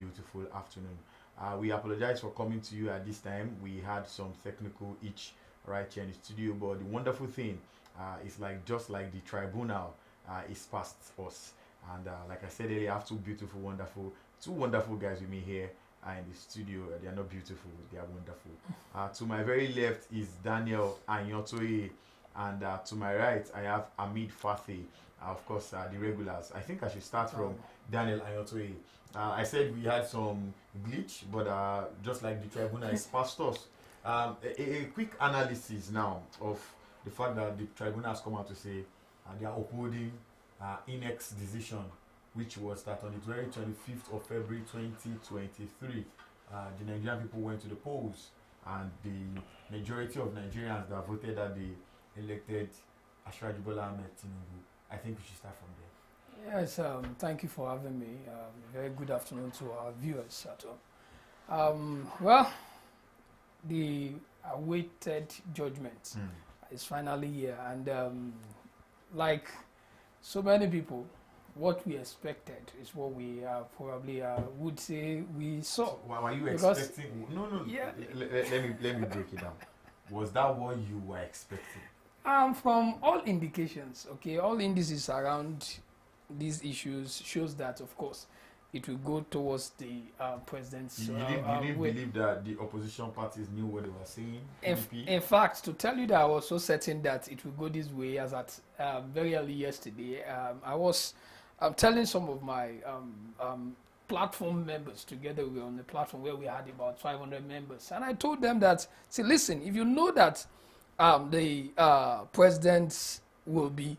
beautiful afternoon. We apologize for coming to you at this time. We had some technical itch right here in the studio, but the wonderful thing is like just like the tribunal is past us. And like I said earlier, I have two wonderful guys with me here in the studio. They are not beautiful, they are wonderful. To my very left is Daniel Anyotoye, and to my right I have Amid Fathi. Of course, the regulars. I think I should start from Daniel Anyotoye. I said we had some glitch, but just like the tribunal is past us. A quick analysis now of the fact that the tribunal has come out to say they are upholding INEC's decision, which was that on the very 25th of February 2023, the Nigerian people went to the polls, and the majority of Nigerians that voted that they elected President Bola Tinubu. I think we should start from there. Yes, thank you for having me. Very good afternoon to our viewers at home. Well, the awaited judgment is finally here, and like so many people, what we expected is what we probably would say we saw. So, were you expecting? No. Yeah. Let me break it down. Was that what you were expecting? From all indications, okay, all indices around these issues shows that, of course, it will go towards the president's. You didn't believe that the opposition parties knew what they were saying? In fact, to tell you that I was so certain that it will go this way, as at very early yesterday, I was telling some of my platform members, together we were on the platform where we had about 500 members, and I told them that, see, listen, if you know that the president will be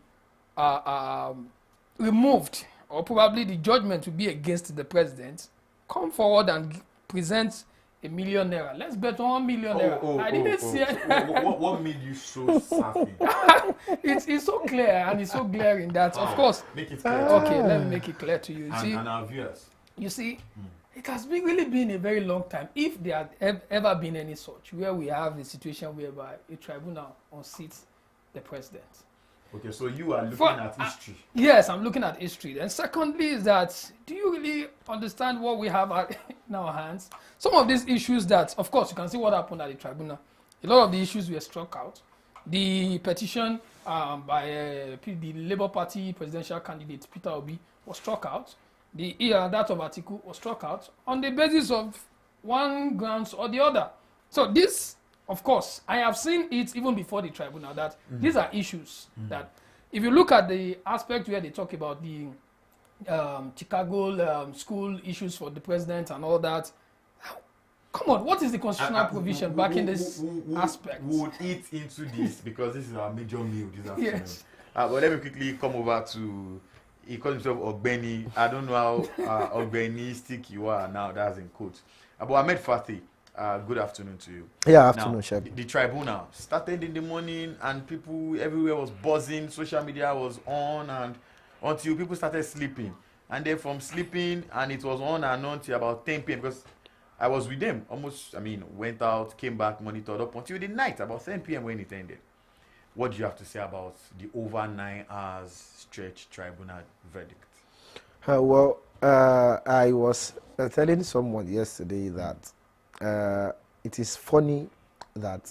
removed, or probably the judgment will be against the president, come forward and present ₦1 million. Let's bet on ₦1 million. I didn't see it. What made you so certain? It's so clear, and it's so glaring that, of course. Make it clear. Okay, let me make it clear to you. And our viewers. You see, it has really been a very long time, if there had ever been any such, where we have a situation whereby a tribunal unseats the president. Okay, so you are looking at history. Yes, I'm looking at history. And secondly is that, do you really understand what we have in our hands? Some of these issues that, of course, you can see what happened at the tribunal. A lot of the issues were struck out. The petition by the Labour Party presidential candidate, Peter Obi, was struck out. That of Atiku was struck out on the basis of one grounds or the other. So this, of course, I have seen it even before the tribunal, that these are issues that, if you look at the aspect where they talk about the Chicago school issues for the president and all that, come on, what is the constitutional provision back in this aspect? We'll eat into this because this is our major meal this afternoon. Yes. But let me quickly come over to, he calls himself Ogbeni. I don't know how Ogbenistic you are now, that's in quotes. But Ahmed Fathi, good afternoon to you. Yeah, afternoon, Shab. The tribunal started in the morning, and people everywhere was buzzing, social media was on, and until people started sleeping. And then from sleeping, and it was on and on till about 10 p.m. because I was with them almost, went out, came back, monitored up until the night, about 10 p.m. when it ended. What do you have to say about the over 9 hours stretch tribunal verdict? I was telling someone yesterday that it is funny that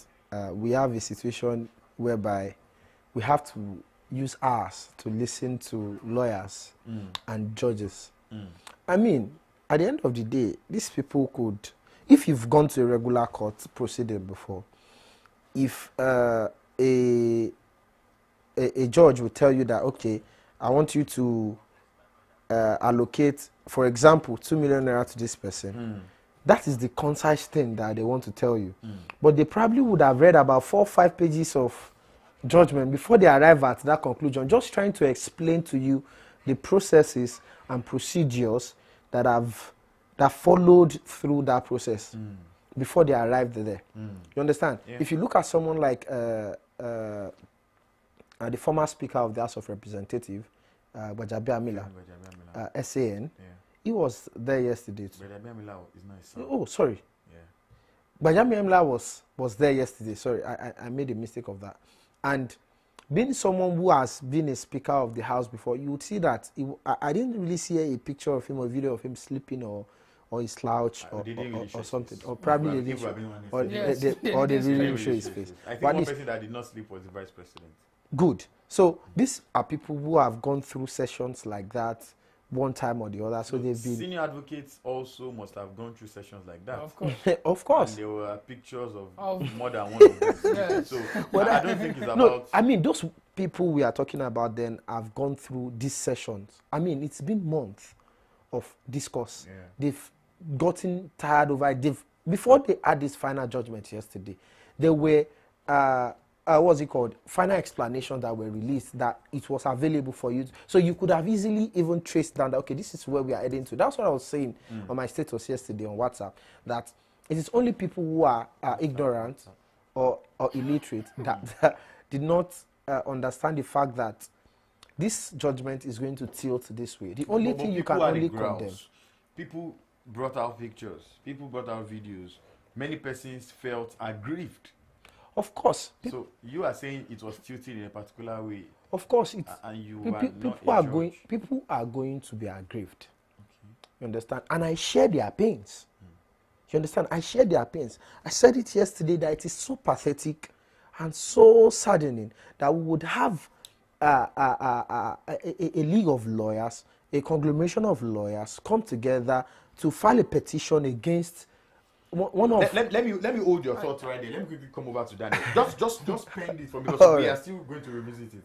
we have a situation whereby we have to use hours to listen to lawyers and judges. I mean, at the end of the day, these people could, if you've gone to a regular court proceeding before, if a judge will tell you that, okay, I want you to allocate, for example, ₦2 million to this person. That is the concise thing that they want to tell you. But they probably would have read about 4 or 5 pages of judgment before they arrive at that conclusion, just trying to explain to you the processes and procedures that followed through that process before they arrived there. You understand? Yeah. If you look at someone like the former Speaker of the House of Representatives, Gbajabiamila, SAN, he was there yesterday too. Gbajabiamila is not his son. Oh, sorry. Yeah. Gbajabiamila was there yesterday. Sorry, I made a mistake of that. And being someone who has been a Speaker of the House before, you would see that I didn't really see a picture of him or a video of him sleeping or or he slouch They didn't really show or his something, face. or probably they If didn't we're show, being honest, or Yes, they they or they didn't really didn't show his face. I think But one this, person that did not sleep was the vice president. good. So these are people who have gone through sessions like that one time or the other. So they've been, Senior advocates also must have gone through sessions like that. Of course. of course. And there were pictures of Of- more than one of them. Yes. So Well, I don't think it's about. No, I mean, those people we are talking about then have gone through these sessions. I mean, it's been months of discourse. Yeah. They've gotten tired of it. Before they had this final judgment yesterday, there were, what's it called, final explanations that were released that it was available for you. So you could have easily even traced down that, okay, this is where we are heading to. That's what I was saying on my status yesterday on WhatsApp, that it is only people who are ignorant or illiterate that did not understand the fact that this judgment is going to tilt this way. The only But thing you people can are the only grounds. condemn. People brought out pictures. People brought out videos. Many persons felt aggrieved. Of course, So you are saying it was tilted in a particular way, of course, it's, and you pe- were pe- not people a are judge. going. People are going to be aggrieved. You understand? And I share their pains. You understand? I share their pains. I said it yesterday that it is so pathetic and so saddening that we would have a league of lawyers, a conglomeration of lawyers come together to file a petition against one of. Let me hold your thoughts right there. Let me quickly come over to Daniel. Just pen this for me because All we right. are still going to revisit it.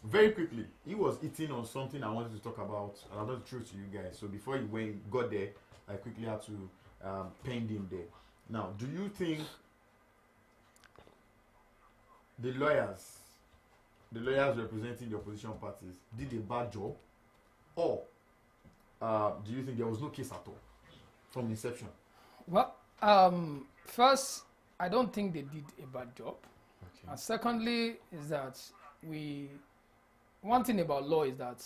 Very quickly, he was eating on something I wanted to talk about, and I wanted to throw to you guys. So before he got there, I quickly had to pen him there. Now, do you think the lawyers representing the opposition parties did a bad job, or do you think there was no case at all from inception? Well, first, I don't think they did a bad job. Okay. And secondly, is that one thing about law is that,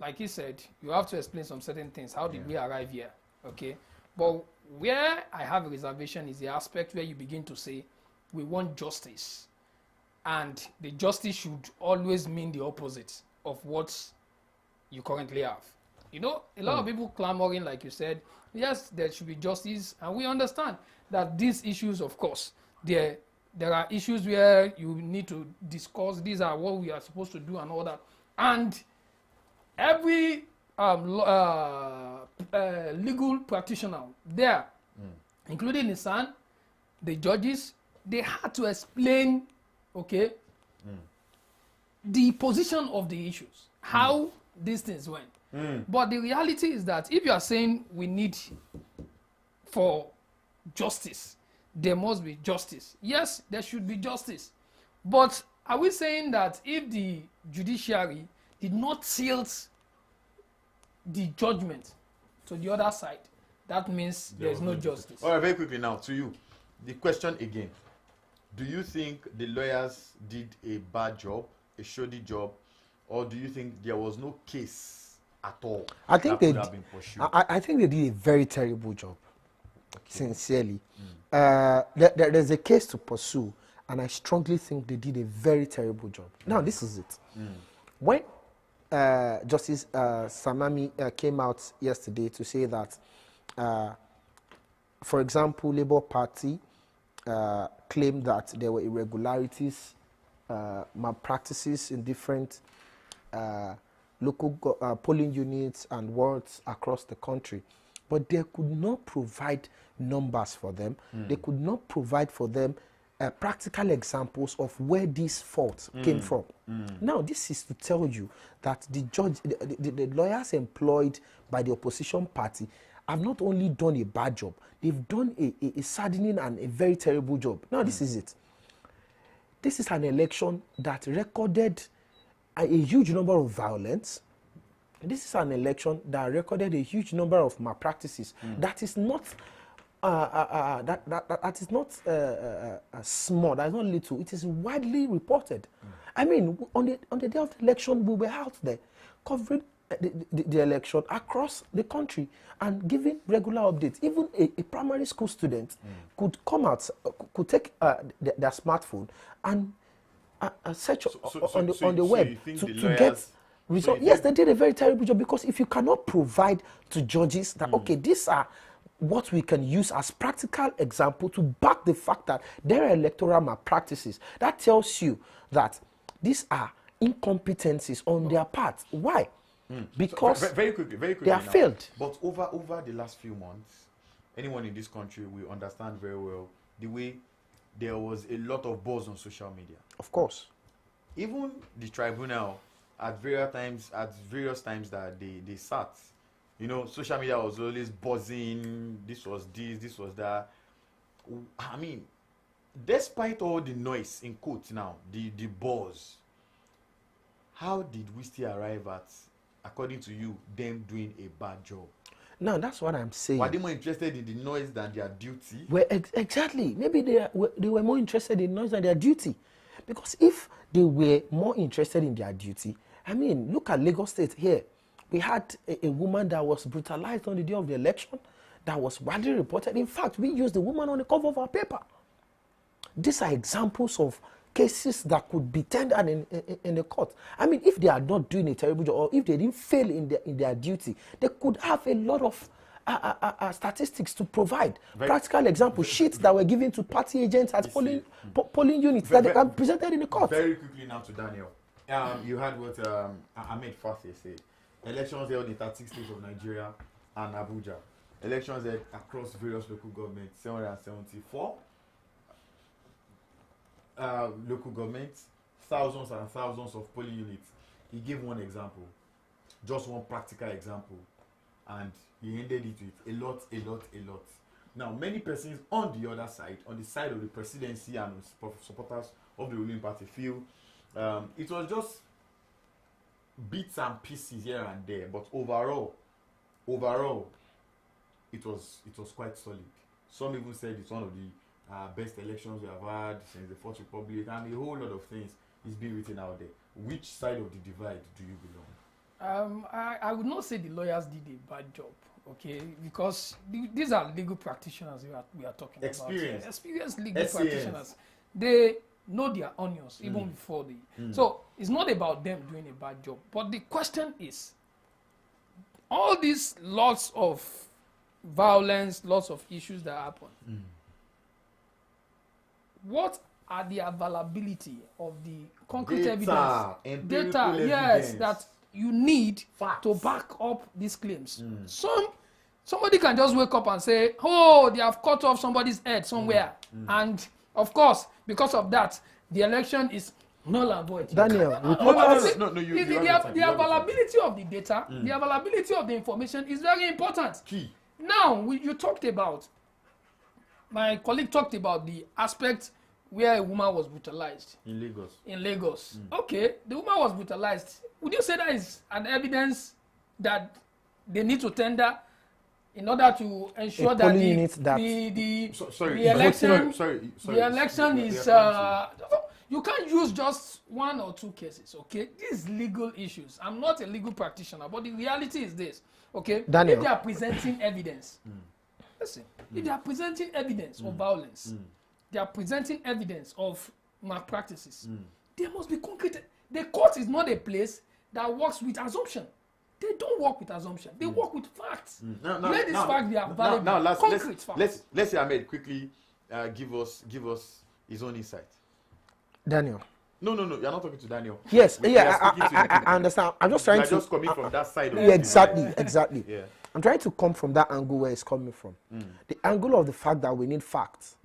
like he said, you have to explain some certain things. How did we arrive here? Okay. But where I have a reservation is the aspect where you begin to say, we want justice. And the justice should always mean the opposite of what you currently have. You know, a lot of people clamoring, like you said, yes, there should be justice. And we understand that these issues, of course, there are issues where you need to discuss. These are what we are supposed to do and all that. And every legal practitioner there, including the son, the judges, they had to explain, okay, the position of the issues, how these things went. But the reality is that if you are saying we need for justice, there must be justice. Yes, there should be justice. But are we saying that if the judiciary did not tilt the judgment to the other side, that means there's no justice? All right, very quickly now to you. The question again. Do you think the lawyers did a bad job, a shoddy job, or do you think there was no case at all I think that they. could have been pursued? I think they did a very terrible job. Sincerely, there's a case to pursue, and I strongly think they did a very terrible job. Now, this is it. When Justice Samami came out yesterday to say that, for example, Labour Party claimed that there were irregularities, malpractices in different local polling units and wards across the country. But they could not provide numbers for them. They could not provide for them practical examples of where these faults came from. Now, this is to tell you that the lawyers employed by the opposition party have not only done a bad job, they've done a saddening and a very terrible job. Now, this is it. This is an election that recorded a huge number of violence. This is an election that recorded a huge number of malpractices. That is not that is not small. That is not little. It is widely reported. I mean, on the day of the election, we were out there covering the election across the country and giving regular updates. Even a primary school student could come out, could take their smartphone and search on the web to get results. Yes, they did a very terrible job, because if you cannot provide to judges that, okay, these are what we can use as practical example to back the fact that there are electoral malpractices. That tells you that these are incompetencies on their part. Why? Because so, very quickly, they are failed. But over the last few months, anyone in this country will understand very well the way there was a lot of buzz on social media. Of course. Even the tribunal, at various times that they sat, you know, social media was always buzzing. This was that. I mean, despite all the noise, in quotes now, the buzz, how did we still arrive at, according to you, them doing a bad job? No, that's what I'm saying. Were they more interested in the noise than their duty? Well, exactly. Maybe they were more interested in noise than their duty. Because if they were more interested in their duty, I mean, look at Lagos State here. We had a woman that was brutalized on the day of the election that was widely reported. In fact, we used the woman on the cover of our paper. These are examples of cases that could be tendered in the court. I mean, if they are not doing a terrible job, or if they didn't fail in their duty, they could have a lot of statistics to provide. Practical example, sheets that were given to party agents at polling units that they are presented in the court. Very quickly now to Daniel. You heard what Ahmed Fatih said. Elections held in 36 states of Nigeria and Abuja. Elections held across various local governments, 774 local governments, thousands and thousands of polling units. He gave one example, just one practical example, and he ended it with a lot. Now, many persons on the other side, on the side of the presidency and supporters of the ruling party, feel it was just bits and pieces here and there, but overall, it was quite solid. Some even said it's one of the best elections we have had since the Fourth Republic, and a whole lot of things is being written out there. Which side of the divide do you belong? I would not say the lawyers did a bad job, okay? Because these are legal practitioners we are talking about. Experienced legal practitioners. They know their onions even before they. So it's not about them doing a bad job. But the question is, all these lots of violence, lots of issues that happen, what are the availability of the concrete evidence? Data, yes, that you need to back up these claims. Somebody can just wake up and say, oh, they have cut off somebody's head somewhere. And of course, because of that, the election is null and void. Daniel, the availability of the data, the availability of the information is very important. Key. Now, you talked about, my colleague talked about the aspect where a woman was brutalized. In Lagos. Okay, the woman was brutalized. Would you say that is an evidence that they need to tender in order to ensure that the election is you can't use just one or two cases, okay? These legal issues. I'm not a legal practitioner, but the reality is this, okay? Daniel. If they are presenting evidence, listen, if they are presenting evidence of violence, they are presenting evidence of malpractices, there must be concrete. The court is not a place that works with assumption. They don't work with assumption. They work with facts. Let these facts be available. Now, concrete facts. Let's say Ahmed quickly give us his own insight. Daniel. No. You're not talking to Daniel. Yes. I understand. I'm just trying to. Just coming from that side. Exactly. Yeah. I'm trying to come from that angle where it's coming from. The angle of the fact that we need facts.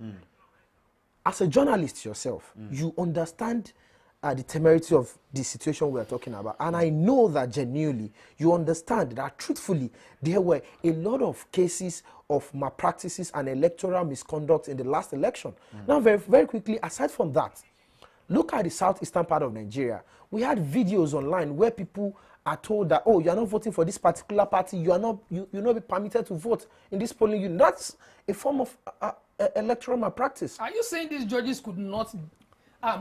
As a journalist yourself, you understand the temerity of the situation we are talking about. And I know that genuinely you understand that truthfully there were a lot of cases of malpractices and electoral misconduct in the last election. Now, very, very quickly, aside from that, look at the southeastern part of Nigeria. We had videos online where people are told that, oh, you are not voting for this particular party, you will not be permitted to vote in this polling unit. That's a form of electoral malpractice. Are you saying these judges could not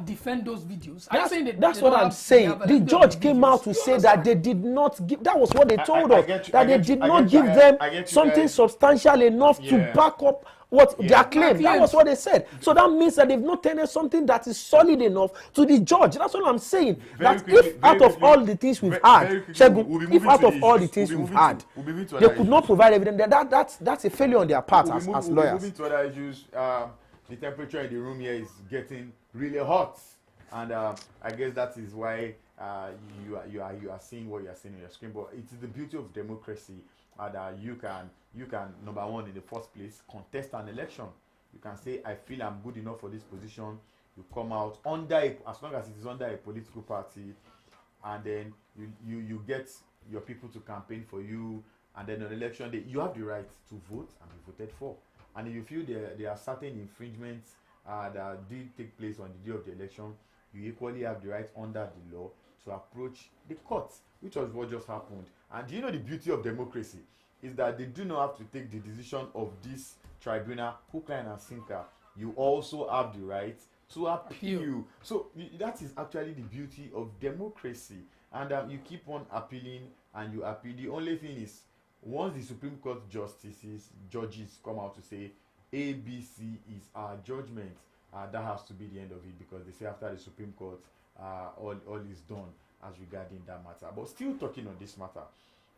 defend those videos? Are you saying That's what I'm saying. The judge came out to say that they did not give. That was what they told us. That they did not give them something substantial enough to back up what their claim. That was what they said. So that means that they've not tendered something that is solid enough to the judge. That's what I'm saying. That if out of all the things we've had, if out of all the things we've had, they could not provide evidence, that's a failure on their part as lawyers. Moving to other issues, the temperature in the room here is getting really hot, and I guess that is why you are seeing what you are seeing on your screen. But it is the beauty of democracy that you can number one, in the first place, contest an election. You can say, I feel I'm good enough for this position. You come out as long as it is under a political party, and then you get your people to campaign for you, and then on election day you have the right to vote and be voted for. And if you feel there are certain infringements that did take place on the day of the election, you equally have the right under the law to approach the court, which was what just happened. And do you know the beauty of democracy is that they do not have to take the decision of this tribunal, hook, line, and sinker. You also have the right to appeal. So that is actually the beauty of democracy. And you keep on appealing and you appeal. The only thing is, once the Supreme Court judges come out to say ABC is our judgment, that has to be the end of it, because they say after the Supreme Court, all is done as regarding that matter. But still talking on this matter,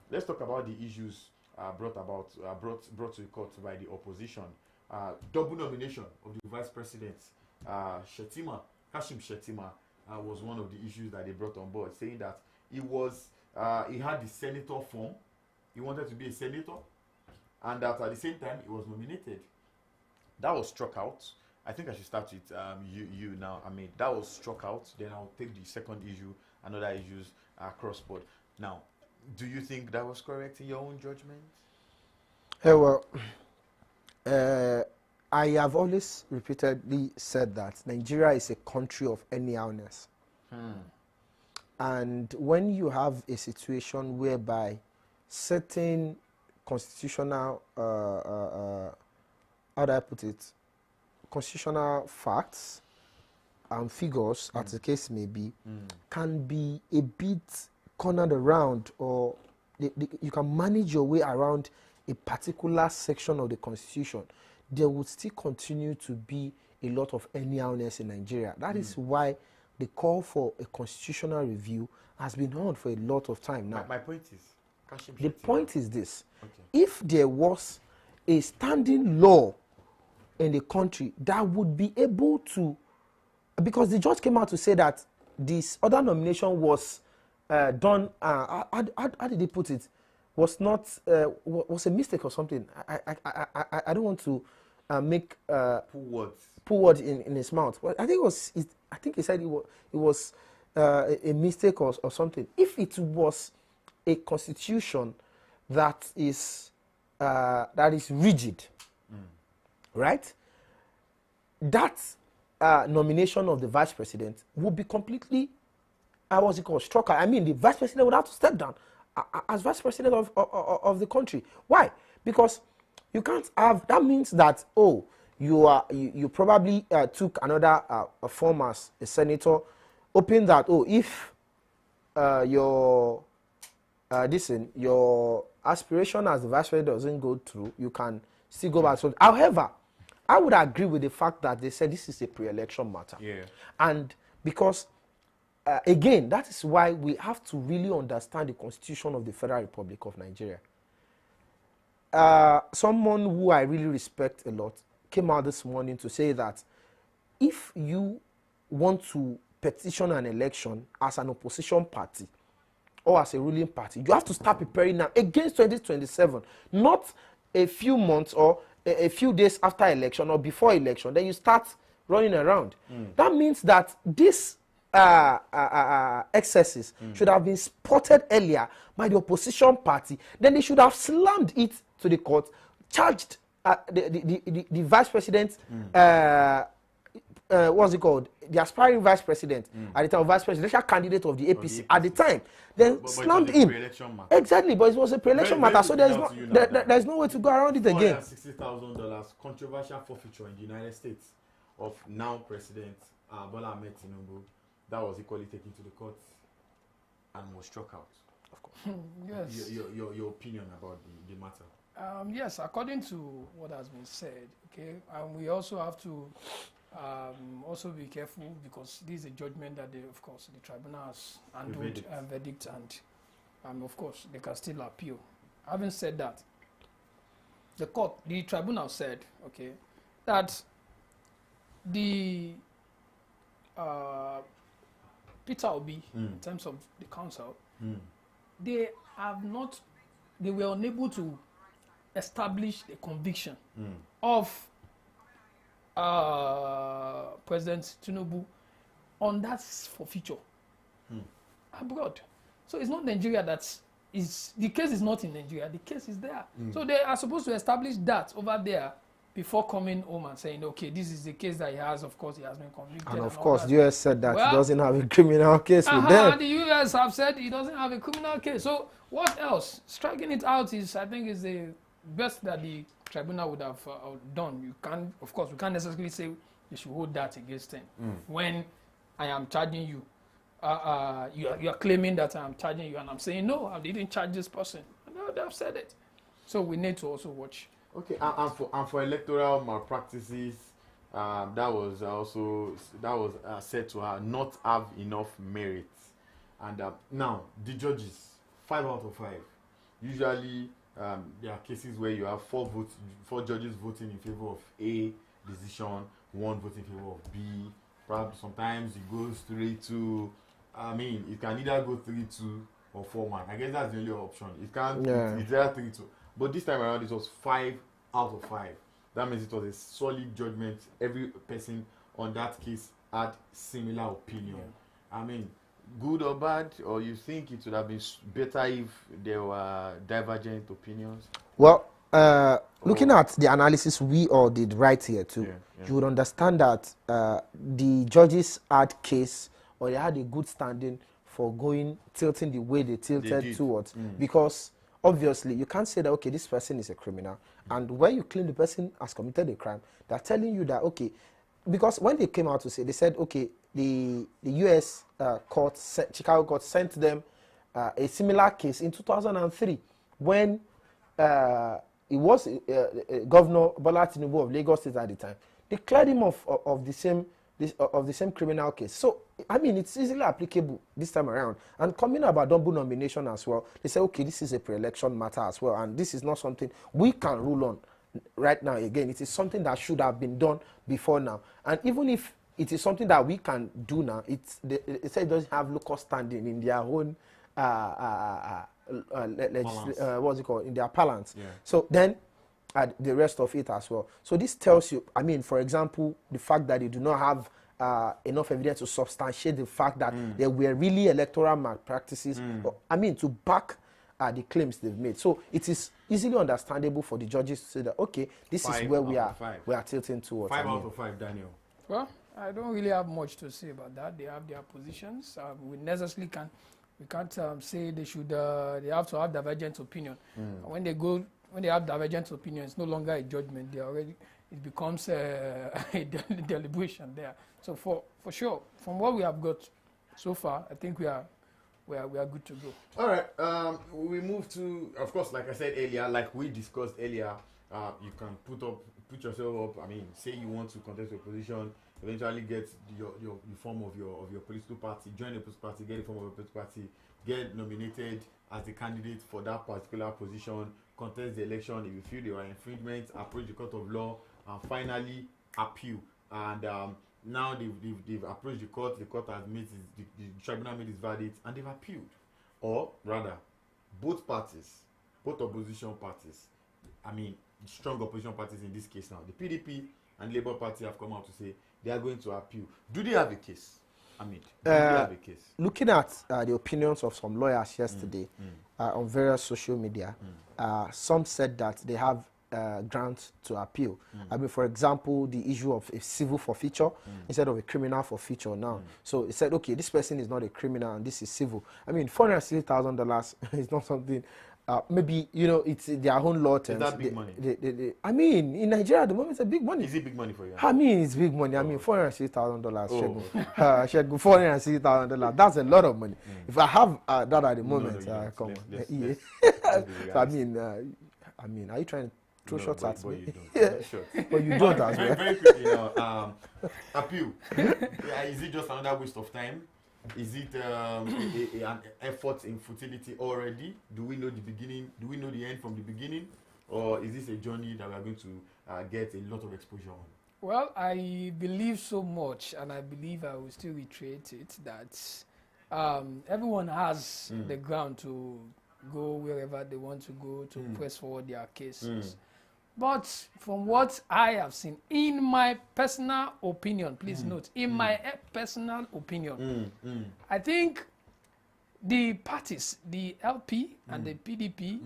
let's talk about the issues brought to the court by the opposition. Double nomination of the Vice President, Kashim Shettima, was one of the issues that they brought on board, saying that he had the senator form. He wanted to be a senator, and that at the same time he was nominated. That was struck out. I think I should start with you now. I mean, that was struck out. Then I'll take the second issue and other issues cross board. Now, do you think that was correct in your own judgment? Well, I have always repeatedly said that Nigeria is a country of anyhowness. And when you have a situation whereby certain constitutional, how do I put it, constitutional facts and figures, as the case may be, can be a bit cornered around, or you can manage your way around a particular section of the Constitution, there would still continue to be a lot of anyhowness in Nigeria. That is why the call for a constitutional review has been on for a lot of time now. My point is, the point is this. Okay. If there was a standing law in the country that would be able to, because the judge came out to say that this other nomination was done, how did he put it, was not, was a mistake or something. I don't want to make pull words in his mouth. But I think he said it was a mistake or something. If it was a constitution that is rigid, right? That nomination of the vice president would be completely, struck. I mean, the vice president would have to step down as vice president of the country. Why? Because you can't have. That means that you probably took another form as a senator, hoping that if your aspiration as the vice president doesn't go through, you can still go back. So, however, I would agree with the fact that they said this is a pre-election matter. Yeah. And because, again, that is why we have to really understand the Constitution of the Federal Republic of Nigeria. Someone who I really respect a lot came out this morning to say that if you want to petition an election as an opposition party or as a ruling party, you have to start preparing now against 2027, not a few months or a few days after election or before election. Then you start running around. That means that these excesses should have been spotted earlier by the opposition party. Then they should have slammed it to the court, charged the vice president, what's it called? The aspiring vice president at the time, vice presidential candidate of the APC at the time. Then slammed him. Exactly, but it was a pre-election matter, so there's no way to go around it again. $460,000 controversial forfeiture in the United States of now President Bola Tinubu, that was equally taken to the court and was struck out. Of course. Yes. Your opinion about the matter? Yes, according to what has been said, okay, and we also have to also be careful because this is a judgment that of course, the tribunal has handled a verdict, and of course, they can still appeal. Having said that, the tribunal said, okay, that the Peter Obi, in terms of the council, they were unable to establish the conviction of President Tinubu on that forfeiture abroad. So it's not Nigeria the case is not in Nigeria, the case is there. So they are supposed to establish that over there before coming home and saying, okay, this is the case that he has. Of course, he has been convicted. And of course, the US said that he doesn't have a criminal case with them. And the US have said he doesn't have a criminal case. So what else? Striking it out I think, is the best that the tribunal would have done. Of course, we can't necessarily say you should hold that against him. When I am charging you, you are claiming that I am charging you, and I'm saying, no, I didn't charge this person. No, they have said it. So we need to also watch. Okay, and for electoral malpractices, that was said to not have enough merit. And now, the judges, 5 out of 5. Usually, there are cases where you have 4 judges voting in favor of A decision, 1 voting in favor of B. Perhaps sometimes it goes 3-2. I mean, it can either go 3-2 or 4-1. I guess that's the only option. It can't. Yeah. It's either 3-2. But this time around, it was 5 out of 5. That means it was a solid judgment. Every person on that case had similar opinion. Yeah. I mean, good or bad, or you think it would have been better if there were divergent opinions? Well, looking at the analysis we all did right here too, you would understand that the judges had case, or they had a good standing for tilting the way they tilted towards, because obviously you can't say that, okay, this person is a criminal, and when you claim the person has committed a crime, they're telling you that, okay, because when they came out to say, they said, okay, the US court, Chicago court, sent them a similar case in 2003 when it was Governor Bola Tinubu of Lagos State at the time. They cleared him of the same criminal case. So I mean, it's easily applicable this time around. And coming about double nomination as well, they say, okay, this is a pre-election matter as well, and this is not something we can rule on right now. Again, it is something that should have been done before now. And even if it is something that we can do now, it doesn't have local standing in their own what's it called, in their parlance. Yeah. So then the rest of it as well. So this tells you, I mean, for example, the fact that they do not have enough evidence to substantiate the fact that there were really electoral malpractices. I mean, to back the claims they've made. So it is easily understandable for the judges to say that, okay, this is where we are tilting towards. 5 out of 5, Daniel. Well, I don't really have much to say about that. They have their positions. We can't say they should. They have to have divergent opinion. When they have divergent opinion, it's no longer a judgment. It becomes a deliberation there. So for sure, from what we have got so far, I think we are good to go. All right. We move to, of course, like I said earlier, like we discussed earlier, you can put yourself up. I mean, say you want to contest your position, eventually get your form of your political party, join the political party, get the form of your political party, get nominated as the candidate for that particular position, contest the election. If you feel there are infringements, approach the court of law, and finally appeal. And now they've approached the court has made the tribunal made its verdict, and they've appealed. Or rather, both opposition parties, I mean strong opposition parties in this case now, the PDP and Labour Party have come out to say they are going to appeal. Do they have a case? I mean, do they have a case? Looking at the opinions of some lawyers yesterday on various social media, some said that they have grounds to appeal. I mean, for example, the issue of a civil forfeiture instead of a criminal forfeiture now. So it said, okay, this person is not a criminal and this is civil. I mean, $460,000 is not something maybe, it's their own law terms. Is that big money? I mean, in Nigeria at the moment, it's a big money. Is it big money for you? I mean, it's big money. I mean, $460,000. $460,000. That's a lot of money. If I have that at the moment, come on. So I mean, are you trying to throw shots at me? But you don't as well. Very quickly now, appeal. Is it just another waste of time? Is it an effort in futility already? Do we know the beginning? Do we know the end from the beginning? Or is this a journey that we are going to get a lot of exposure on? Well, I believe so much, and I believe I will still reiterate it, that everyone has the ground to go wherever they want to go to press forward their cases. But from what I have seen, in my personal opinion, please note, in my personal opinion, I think the parties, the LP and the PDP,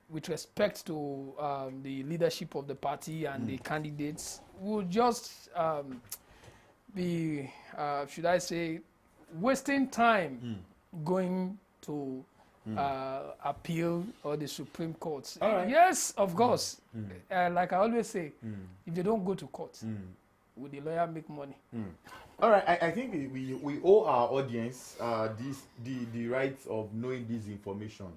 with respect to the leadership of the party and the candidates, will just be, should I say, wasting time going to appeal or the Supreme Court. Right. Yes, of course. Like I always say, if they don't go to court, will the lawyer make money? All right, I think we owe our audience the right of knowing this information.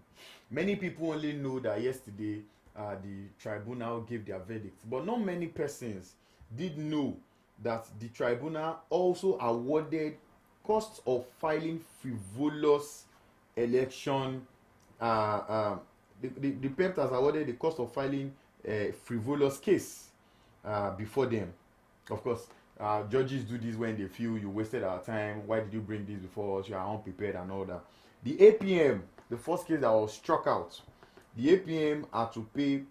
Many people only know that yesterday the tribunal gave their verdict, but not many persons did know that the tribunal also awarded costs of filing frivolous election. The PEPC has awarded the cost of filing a frivolous case before them. Of course, judges do this when they feel you wasted our time. Why did you bring this before us? You are unprepared and all that. The APM, the first case that was struck out, the APM had to pay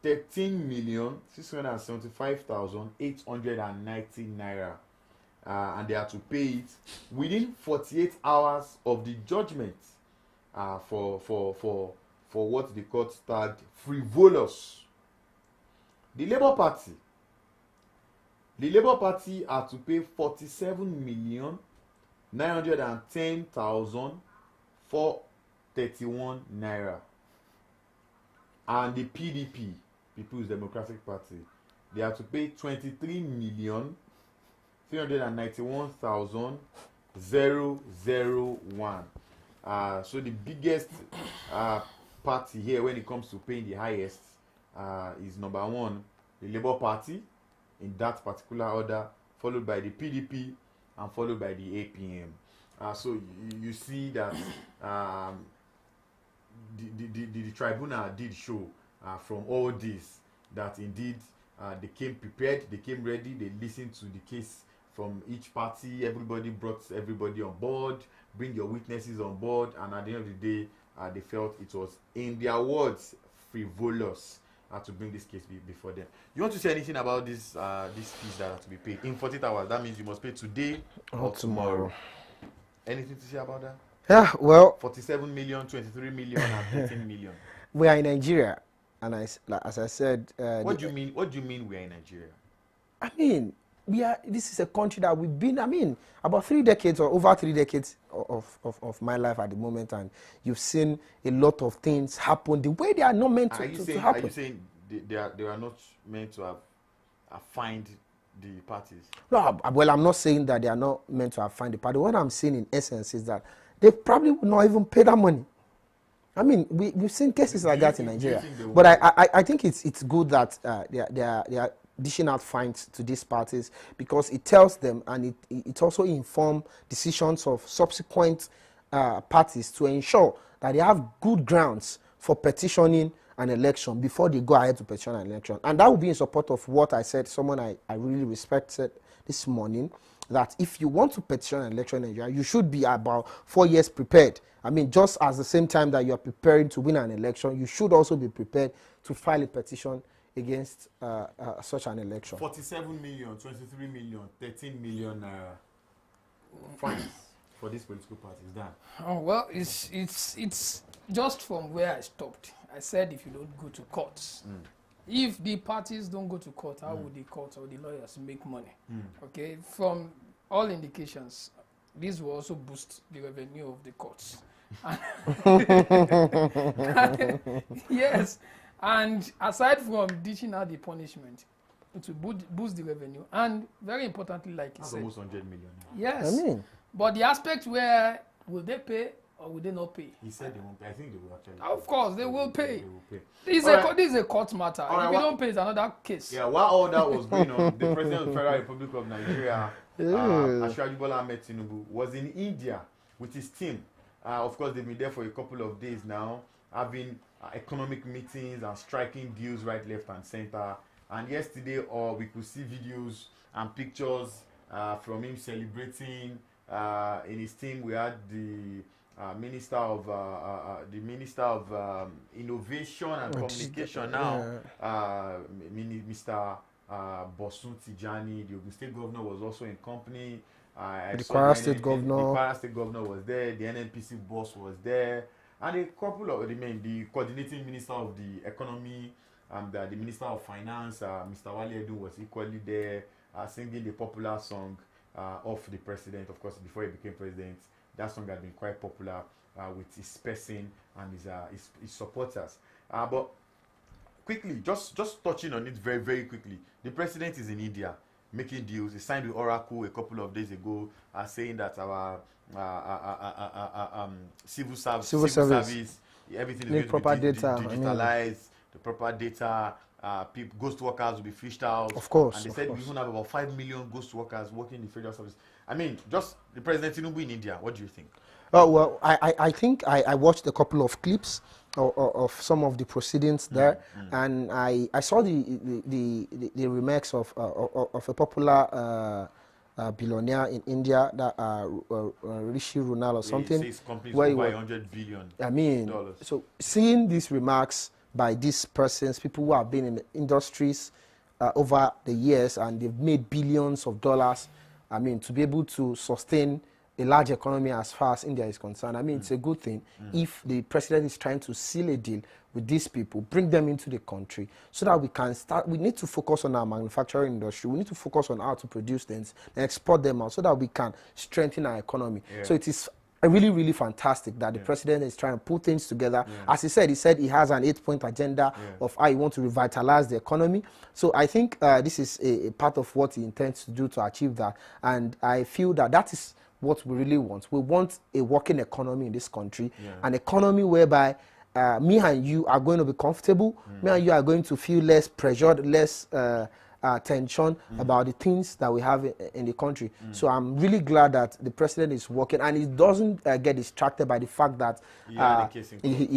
13,675,890 naira. And they had to pay it within 48 hours of the judgment for what the court tagged frivolous. The Labour Party had to pay 47,910,431 naira. And the PDP, People's Democratic Party, they had to pay 23,391,001. So the biggest party here when it comes to paying the highest is number one, the Labour Party, in that particular order, followed by the PDP and followed by the APM. So you see that the tribunal did show from all this that indeed they came prepared, they came ready, they listened to the case from each party. Everybody brought everybody on board, bring your witnesses on board, and at the end of the day, they felt it was, in their words, frivolous to bring this case before them. You want to say anything about this fees that have to be paid in 48 hours? That means you must pay today or tomorrow. Anything to say about that? Yeah, well, 47 million, 23 million, and 18 million. We are in Nigeria, and as I said, what do you mean? What do you mean we are in Nigeria? I mean, this is a country that we've been, about 3 decades or over 3 decades of my life at the moment, and you've seen a lot of things happen the way they are not meant to happen. Are you saying they are not meant to have fined the parties? No, well, I'm not saying that they are not meant to have fined the party. What I'm saying in essence is that they probably will not even pay that money. I mean, we've seen cases like that in Nigeria. But I think it's good that they are dishing out fines to these parties, because it tells them, and it also informs decisions of subsequent parties to ensure that they have good grounds for petitioning an election before they go ahead to petition an election. And that will be in support of what I said, someone I really respected this morning, that if you want to petition an election in Nigeria, you should be about 4 years prepared. I mean, just as the same time that you are preparing to win an election, you should also be prepared to file a petition against such an election. 47 million, 23 million, 13 million fines for these political parties. Done. Oh, well, it's just from where I stopped. I said if you don't go to courts, if the parties don't go to court, how would the court or the lawyers make money? Okay, from all indications, this will also boost the revenue of the courts. Yes, and aside from dishing out the punishment, it will boost the revenue, and very importantly, like you That's said, almost 100 million. yes. I mean, But the aspect where will they pay or will they not pay? He said they won't pay. I think they will actually. Of course, they will pay. They will pay. This is a court matter. All right, If you don't pay, it's another case. Yeah, while all that was going on, the President of the Federal Republic of Nigeria, Atiku Bola Tinubu, was in India with his team. Of course, they've been there for a couple of days now, having economic meetings and striking deals right, left, and center. And yesterday, we could see videos and pictures from him celebrating. In his team, we had the Minister of Innovation and Communication now, Mr. Bosun Tijani. The Ogun State Governor was also in company. The Kwara State Governor. The Kwara State Governor was there. The NNPC boss was there, and a couple of the coordinating Minister of the Economy and the Minister of Finance, Mr. Wale Edun, was equally there, singing the popular song of the president. Of course, before he became president, that song had been quite popular with his person and his supporters. But quickly, just touching on it very, very quickly, the president is in India making deals. He signed with Oracle a couple of days ago, saying that our civil service, everything is going to be digitalized. The proper data, ghost workers will be fished out. Of course. And they said we even have about 5 million ghost workers working in the federal service. I mean, just the President Tinubu in India, what do you think? Oh, well, I think I watched a couple of clips of some of the proceedings there, and I saw the remarks of a popular billionaire in India, that Rishi Runal or something. He says companies will buy $100 billion. I mean, so seeing these remarks by these persons, people who have been in the industries over the years and they've made billions of dollars, I mean, to be able to sustain a large economy as far as India is concerned, I mean, it's a good thing if the president is trying to seal a deal with these people, bring them into the country so that we can start. We need to focus on our manufacturing industry. We need to focus on how to produce things and export them out so that we can strengthen our economy. Yeah. So it is really, really fantastic that the president is trying to put things together. As he said he has an 8-point agenda of how he wants to revitalize the economy. So I think this is a part of what he intends to do to achieve that. And I feel that is what we really want. We want a working economy in this country, an economy whereby me and you are going to be comfortable, me and you are going to feel less pressured, less tension about the things that we have in the country. So I'm really glad that the president is working, and he doesn't get distracted by the fact that he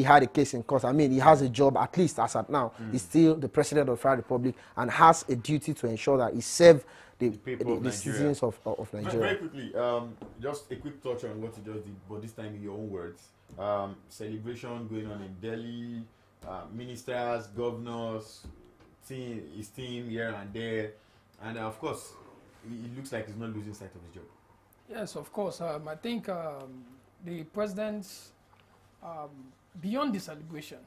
had a case in court. I mean, he has a job, at least as at now. He's still the president of the Federal Republic and has a duty to ensure that he serves the citizens of Nigeria. Very quickly, just a quick touch on what you just did, but this time in your own words. Celebration going on in Delhi, ministers, governors, his team here and there, and of course, it looks like he's not losing sight of his job. Yes, of course. I think the president, beyond the celebration,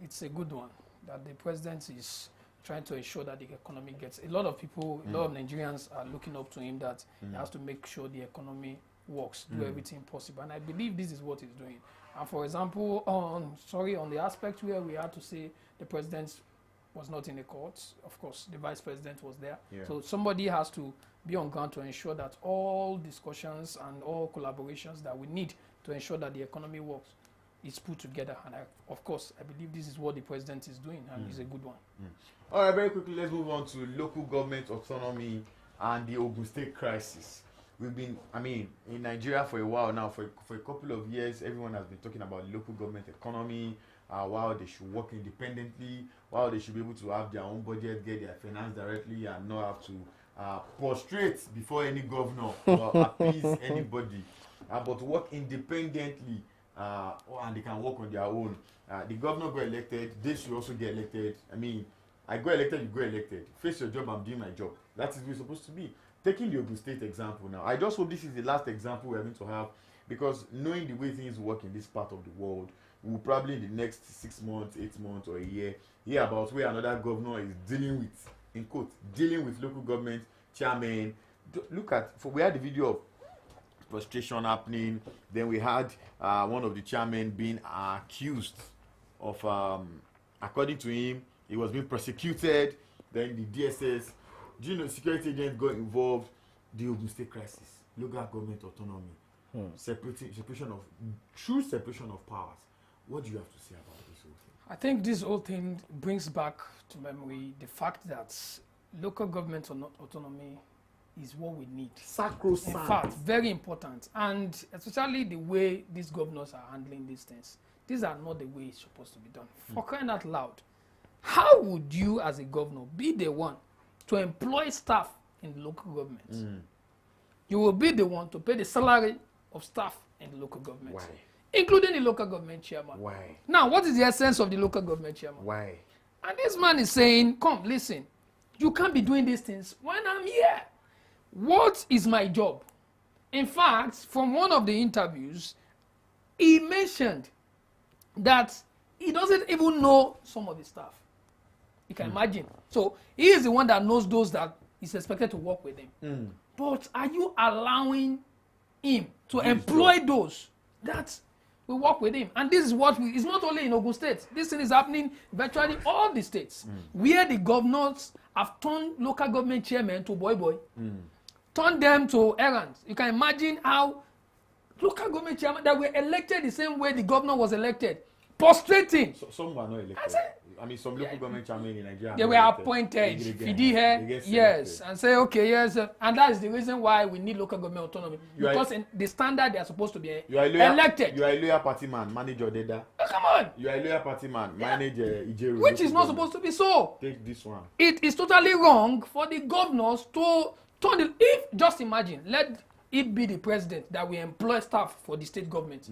it's a good one that the president is trying to ensure that the economy gets. A lot of people, a lot of Nigerians are looking up to him that he has to make sure the economy works, do everything possible, and I believe this is what he's doing. And for example, on the aspect where we had to say the president was not in the courts, of course, the vice president was there. So somebody has to be on ground to ensure that all discussions and all collaborations that we need to ensure that the economy works is put together. And of course, I believe this is what the president is doing, and it's a good one. All right, very quickly, let's move on to local government autonomy and the Ogun State crisis. We've been, in Nigeria for a while now, for a couple of years, everyone has been talking about local government economy, while they should work independently, while they should be able to have their own budget, get their finance directly, and not have to prostrate before any governor or appease anybody, but work independently, and they can work on their own. The governor got elected, they should also get elected. I got elected, you got elected. Face your job, I'm doing my job. That is what it's supposed to be. Taking the Ogun State example now, I just hope this is the last example we're going to have, because knowing the way things work in this part of the world, we'll probably in the next 6 months, 8 months, or a year, hear about where another governor is dealing with, in quote, dealing with local government chairman. Look at, we had the video of frustration happening. Then we had one of the chairmen being accused of, according to him, he was being prosecuted. Then the DSS, security agents got involved. The Ogun State crisis, local government autonomy, true separation of powers. What do you have to say about this whole thing? I think this whole thing brings back to memory the fact that local government autonomy is what we need. Sacrosanct. In fact, very important. And especially the way these governors are handling these things. These are not the way it's supposed to be done. For crying out loud, how would you as a governor be the one to employ staff in the local government? You will be the one to pay the salary of staff in the local government. Why? Including the local government chairman. Why? Now, what is the essence of the local government chairman? Why? And this man is saying, come, listen, you can't be doing these things when I'm here. What is my job? In fact, from one of the interviews, he mentioned that he doesn't even know some of the staff. You can imagine. So he is the one that knows those that is expected to work with him. But are you allowing him to employ those that will work with him? And this is what it's not only in Ogun State. This thing is happening virtually all the states where the governors have turned local government chairmen to boy, turned them to errands. You can imagine how local government chairmen that were elected the same way the governor was elected, prostrating. So, some were not elected. I mean, some local government chairmen in Nigeria. They were appointed. Yes, and say, okay, yes, and that is the reason why we need local government autonomy. Because in the standard they are supposed to be elected. You are a loyal party man, manage your data. Come on. You are a loyal party man, manage Ijeru. Which is not supposed to be so. Take this one. It is totally wrong for the governors to turn the. If just imagine, let it be the president that will employ staff for the state government.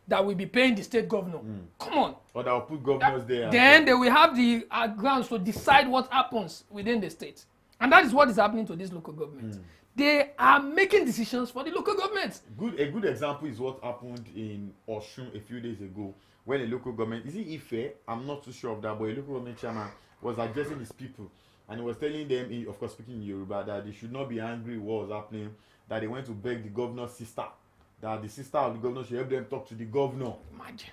That will be paying the state governor. Come on. Or that will put governors there. Then they will have the grounds to decide what happens within the state. And that is what is happening to this local government. They are making decisions for the local government. A good example is what happened in Osun a few days ago, when a local government, is it Ife? I'm not too sure of that, but a local government chairman was addressing his people. And he was telling them, of course speaking in Yoruba, that they should not be angry what was happening, that they went to beg the governor's sister, that the sister of the governor should help them talk to the governor. Imagine.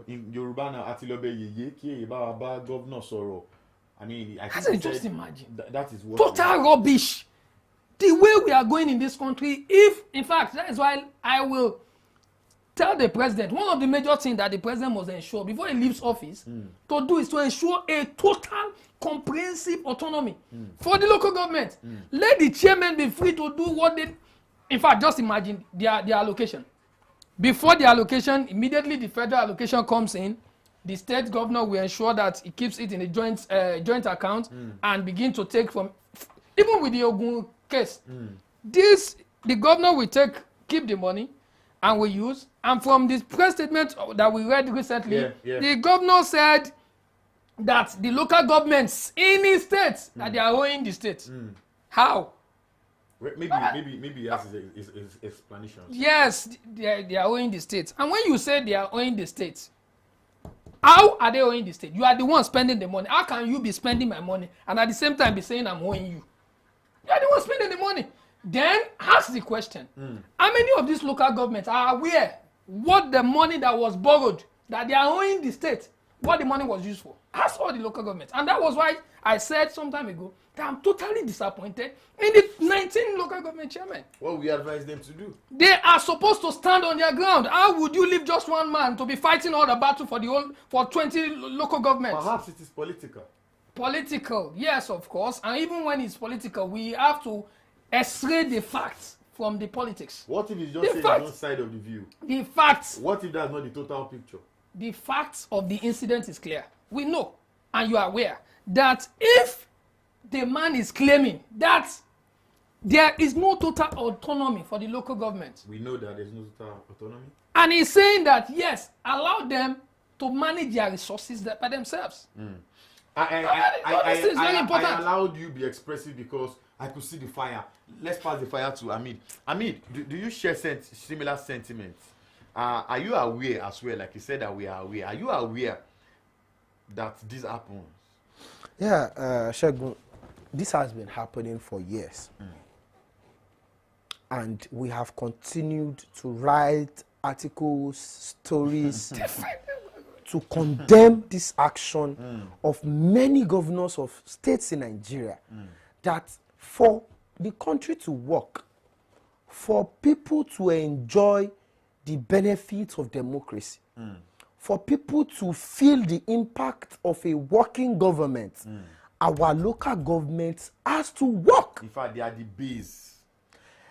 In Yoruba now, Atilobe Yeye, ki ba governor sọ̀rọ̀. I mean, I think just imagine. That is what. Total rubbish. The way we are going in this country, if, in fact, that is why I will tell the president, one of the major things that the president must ensure before he leaves office to do is to ensure a total comprehensive autonomy for the local government. Let the chairman be free to do what they. In fact, just imagine their allocation. Before the allocation, immediately the federal allocation comes in, the state governor will ensure that he keeps it in a joint account and begin to take from, even with the Ogun case, the governor will keep the money and will use. And from this press statement that we read recently, the governor said that the local governments in his state, that they are owing the state. How? Maybe he has his explanation. Yes, they are owing the state. And when you say they are owing the state, how are they owing the state? You are the one spending the money. How can you be spending my money and at the same time be saying I'm owing you? You are the one spending the money. Then ask the question. How many of these local governments are aware what the money that was borrowed, that they are owing the state, what the money was used for? Ask all the local governments. And that was why I said some time ago that I'm totally disappointed in the 19 local government chairmen. What we advise them to do? They are supposed to stand on their ground. How would you leave just one man to be fighting all the battle for 20 local governments? Perhaps it is political. Political, yes, of course. And even when it's political, we have to x-ray the facts from the politics. What if it's just saying one side of the view? The facts. What if that's not the total picture? The facts of the incident is clear. We know, and you are aware, that if the man is claiming that there is no total autonomy for the local government. We know that there's no total autonomy. And he's saying that, yes, allow them to manage their resources by themselves. I allowed you be expressive because I could see the fire. Let's pass the fire to Amid. Amid, do you share similar sentiments? Are you aware as well, like you said that we are aware, are you aware that this happens? Yeah, Shegun, this has been happening for years. and we have continued to write articles, stories to condemn this action of many governors of states in Nigeria, that for the country to work, for people to enjoy the benefits of democracy, for people to feel the impact of a working government, our local government has to work. In fact, they are the base.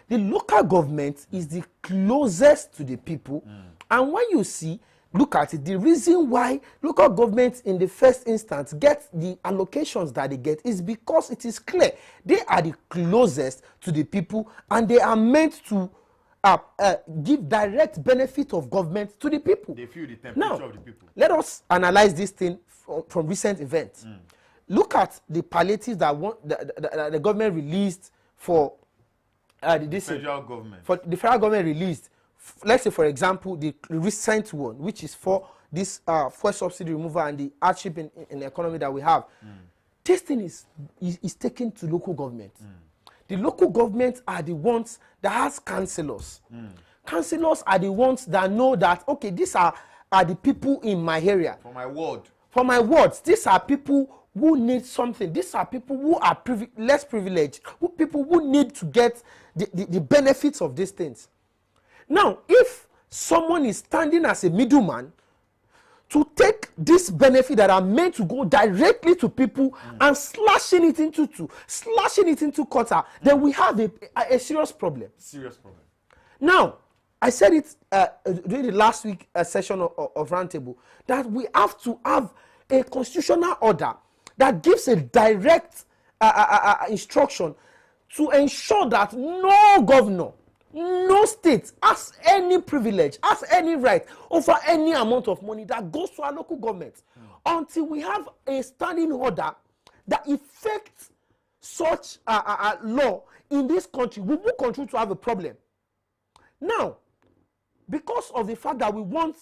The local government is the closest to the people. And when you see, look at it, the reason why local governments in the first instance get the allocations that they get is because it is clear they are the closest to the people, and they are meant to give direct benefit of government to the people. They feel the temperature Now, of the people. let us analyze this thing from recent events. Look at the palliatives that the government released for the Federal government. For the federal government released. Let's say, for example, the recent one, which is for this fuel subsidy removal and the hardship in the economy that we have. This thing is taken to local government. The local governments are the ones that has councillors. Councillors are the ones that know that, okay, these are the people in my area. For my ward. For my wards, these are people who need something. These are people who are less privileged, people who need to get the benefits of these things. Now, if someone is standing as a middleman to take this benefit that are meant to go directly to people and slashing it into quarter, then we have a serious problem. Serious problem. Now, I said it during the last week session of Roundtable, that we have to have a constitutional order that gives a direct instruction to ensure that no governor, no state has any privilege, has any right over any amount of money that goes to our local government until we have a standing order that effects such law in this country. We will continue to have a problem. Now, because of the fact that we want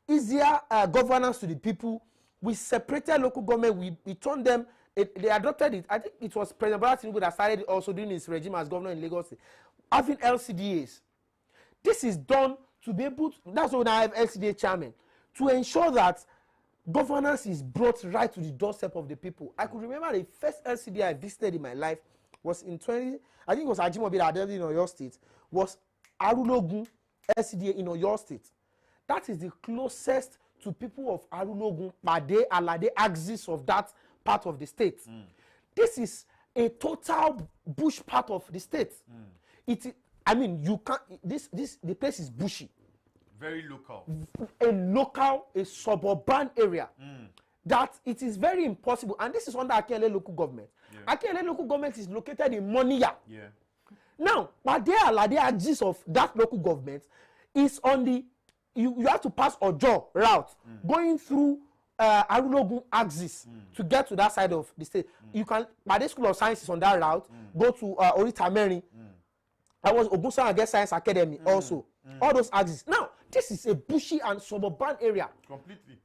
easier governance to the people, we separated local government, we turned them, they adopted it. I think it was President Bola Tinubu that started it also during his regime as governor in Lagos, having LCDAs. This is done to be able to, that's why I have LCDA chairman, to ensure that governance is brought right to the doorstep of the people. I could remember the first LCDA I visited in my life was in I think it was Ajimobi that I did in Oyo State, was Arulogun LCDA in Oyo State. That is the closest to people of Arulogun, Pade, Alade axis of that part of the state. This is a total bush part of the state. I mean, you can't. The place is bushy. Very local. A suburban area. That it is very impossible. And this is under Akele local government. Yeah. Akele local government is located in Moniya. Yeah. Now, Pade, Alade axis of that local government is on the. You have to pass Ojo route, going through Arulogun axis to get to that side of the state. You can, by the School of Sciences on that route, go to Orita Mary. That was Ogunsan Agri Science Academy also. All those axes. Now, this is a bushy and suburban area.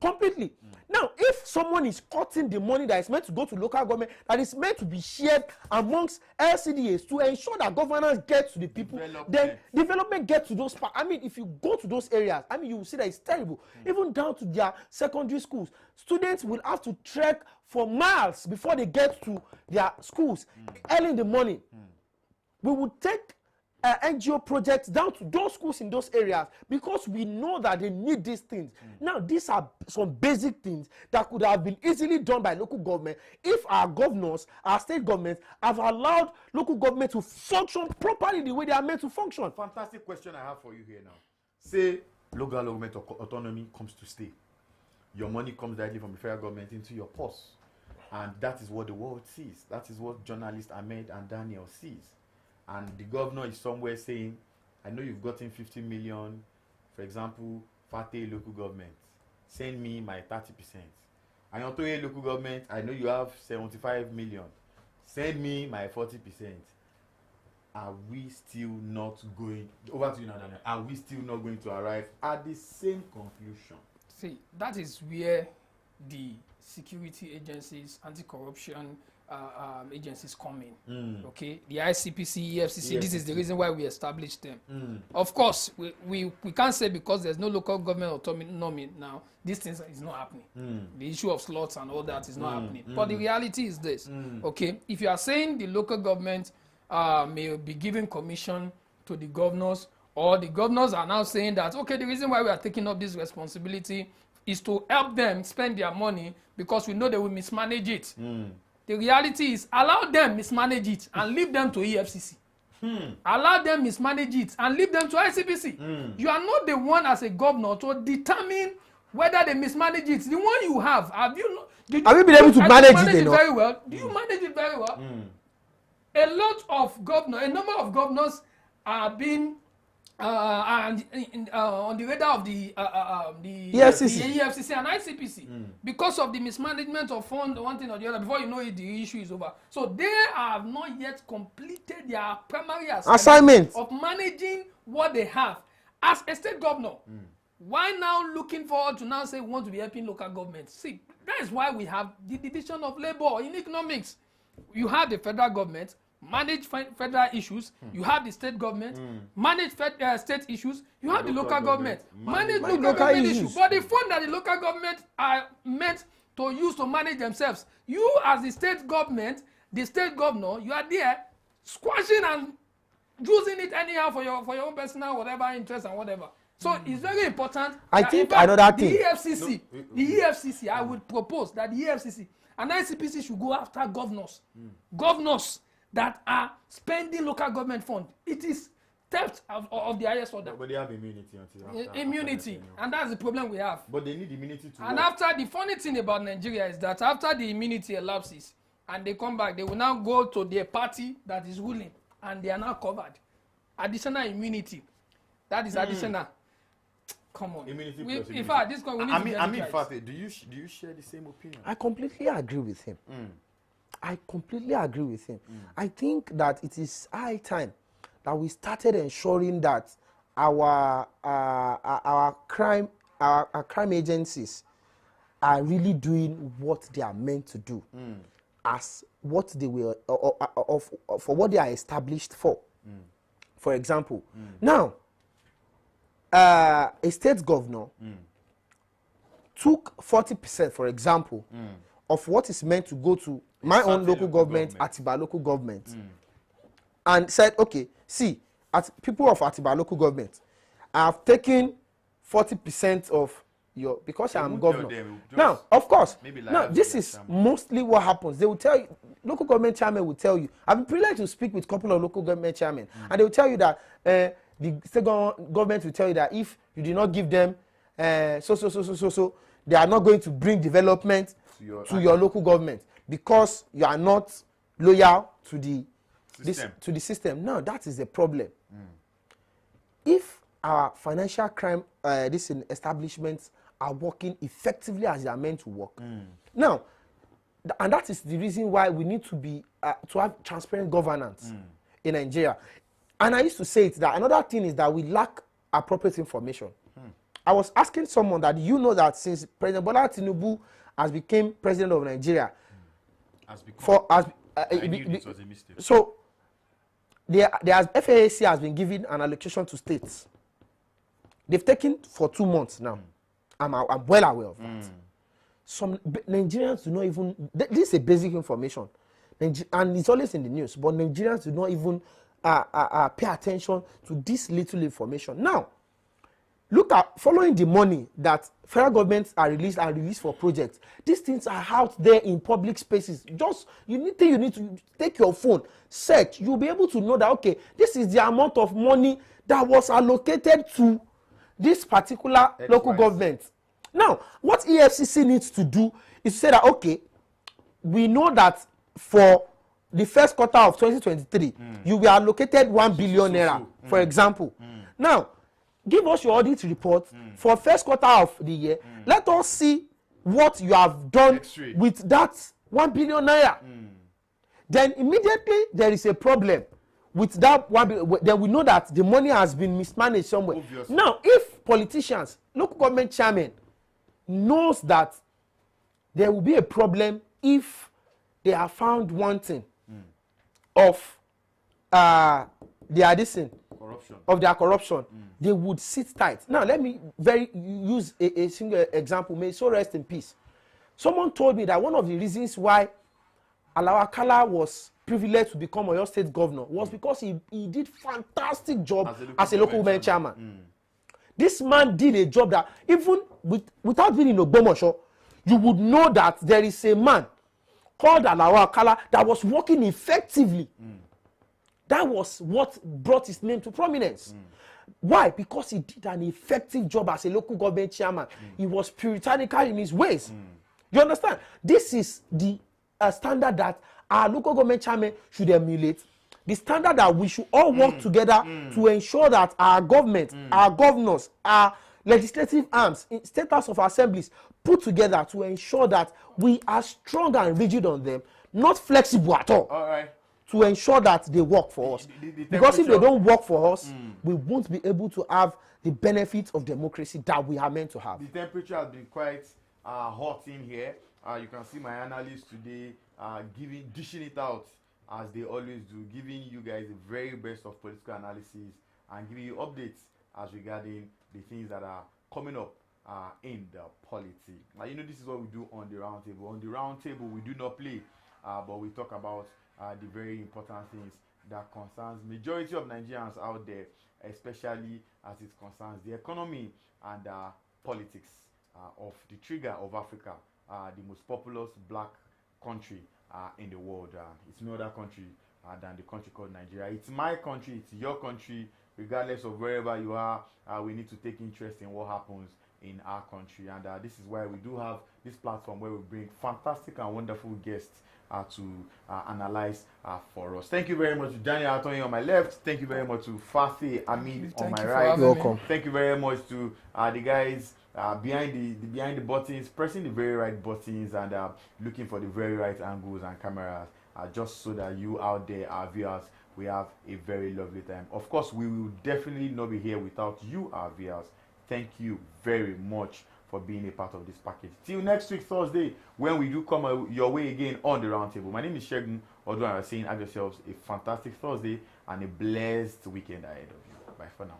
Completely. Now, if someone is cutting the money that is meant to go to local government, that is meant to be shared amongst LCDAs to ensure that governance gets to the people, then development gets to those parts. I mean, if you go to those areas, I mean, you will see that it's terrible. Even down to their secondary schools, students will have to trek for miles before they get to their schools early in the morning. We would take NGO projects down to those schools in those areas because we know that they need these things. Now, these are some basic things that could have been easily done by local government if our governors, our state governments have allowed local government to function properly the way they are meant to function. Fantastic question I have for you here now. Say local government autonomy comes to stay. Your money comes directly from the federal government into your purse. And that is what the world sees. That is what journalists Ahmed and Daniel sees. And the governor is somewhere saying, I know you've gotten 50 million, for example, Fate local government. Send me my 30%. And Otoye local government, I know you have 75 million. Send me my 40%. Are we still not going, over to you now, Daniel, are we still not going to arrive at the same conclusion? See, that is where the security agencies, anti-corruption agencies come in. Okay, the ICPC, EFCC. This is the reason why we established them. Of course, we can't say because there's no local government autonomy now, this thing is not happening. The issue of slots and all that is not happening. But the reality is this. Okay, if you are saying the local government may be giving commission to the governors, or the governors are now saying that, okay, the reason why we are taking up this responsibility is to help them spend their money because we know they will mismanage it. The reality is allow them mismanage it and leave them to EFCC. Allow them mismanage it and leave them to ICPC. You are not the one as a governor to determine whether they mismanage it. The one you have you been able to manage it very well? Do you manage it very well? A number of governors are being on the radar of the EFCC and ICPC because of the mismanagement of funds, one thing or the other. Before you know it, the issue is over. So they have not yet completed their primary assignment of managing what they have as a state governor. Why now looking forward to now say we want to be helping local governments? See, that is why we have the division of labor in economics. You have the federal government manage federal issues, you have the state government manage state issues, you have the local government manage local government issues. But the fund that the local government are meant to use to manage themselves, you as the state government, the state governor, you are there squashing and using it anyhow for your own personal whatever interest and whatever. So it's very important. I think another thing. The EFCC, I would propose that the EFCC and ICPC should go after governors. Governors that are spending local government fund. It is theft of the highest order. But they have immunity until after. Immunity. And that's the problem we have. But they need immunity to And work. after, the funny thing about Nigeria is that after the immunity elapses and they come back, they will now go to their party that is ruling and they are now covered. Additional immunity. That is additional. Come on. Immunity plus immunity. In fact, this we need to be Fatih, do you share the same opinion? I completely agree with him. I completely agree with him. I think that it is high time that we started ensuring that our crime agencies are really doing what they are meant to do, as what they were for what they are established for. For example, now a state governor took 40%, for example, of what is meant to go to my own local government, Atiba local government, and said, okay, see, people of Atiba local government, I have taken 40% of your, because I am governor. Now, of course, now this is mostly what happens. They will tell you, local government chairman will tell you, I've been privileged to speak with a couple of local government chairmen, and they will tell you that the state government will tell you that if you do not give them so, they are not going to bring development to your local government because you are not loyal to the system. Now that is the problem. If our financial crime establishments are working effectively as they are meant to work, now, and that is the reason why we need to be to have transparent governance in Nigeria. And I used to say it that another thing is that we lack appropriate information. I was asking someone that that since President Bola Tinubu has become president of Nigeria, I knew this was a mistake. So FAAC has been given an allocation to states. They've taken for 2 months now. I'm well aware of that. Some Nigerians do not even. This is a basic information, and it's always in the news. But Nigerians do not even pay attention to this little information. Now, look at following the money that federal governments are released for projects. These things are out there in public spaces. Just you need to take your phone, search. You'll be able to know that okay, this is the amount of money that was allocated to this particular local government. Now, what EFCC needs to do is to say that okay, we know that for the first quarter of 2023, you were allocated 1 billion naira, for example. Now, give us your audit report for first quarter of the year. Let us see what you have done with that 1 billion naira. Then immediately there is a problem with that 1 billion. Then we know that the money has been mismanaged somewhere. Obviously. Now, if politicians, local government chairman knows that there will be a problem if they are found wanting of their corruption. They would sit tight. Now, let me use a single example. May so rest in peace. Someone told me that one of the reasons why Alawa Kala was privileged to become Oyo State governor was because he did fantastic job as a local government chairman. This man did a job that even without being in Ogbomosho, you would know that there is a man called Alawa Kala that was working effectively. That was what brought his name to prominence. Why? Because he did an effective job as a local government chairman. He was puritanical in his ways. You understand? This is the standard that our local government chairman should emulate. The standard that we should all work together to ensure that our government, our governors, our legislative arms, state house of assemblies put together to ensure that we are strong and rigid on them, not flexible at all. All right. To ensure that they work for us. Because if they don't work for us, we won't be able to have the benefits of democracy that we are meant to have. The temperature has been quite hot in here. You can see my analysts today dishing it out as they always do, giving you guys the very best of political analysis and giving you updates as regarding the things that are coming up in the polity. Now, you know, this is what we do on the round table. On the round table, we do not play, but we talk about the very important things that concerns majority of Nigerians out there, especially as it concerns the economy and politics of the trigger of Africa, the most populous black country in the world. It's no other country than the country called Nigeria. It's my country, it's your country. Regardless of wherever you are, we need to take interest in what happens in our country, and this is why we do have this platform where we bring fantastic and wonderful guests to analyze for us. Thank you very much to Daniel Atoni on my left. Thank you very much to Fathi Amid on my right. Welcome. Thank you very much to the guys behind the buttons, pressing the very right buttons and looking for the very right angles and cameras, just so that you out there, our viewers, we have a very lovely time. Of course, we will definitely not be here without you, our viewers. Thank you very much for being a part of this package. Till next week, Thursday, when we do come your way again on the roundtable. My name is Shegun Odwan. Saying, have yourselves a fantastic Thursday and a blessed weekend ahead of you. Bye for now.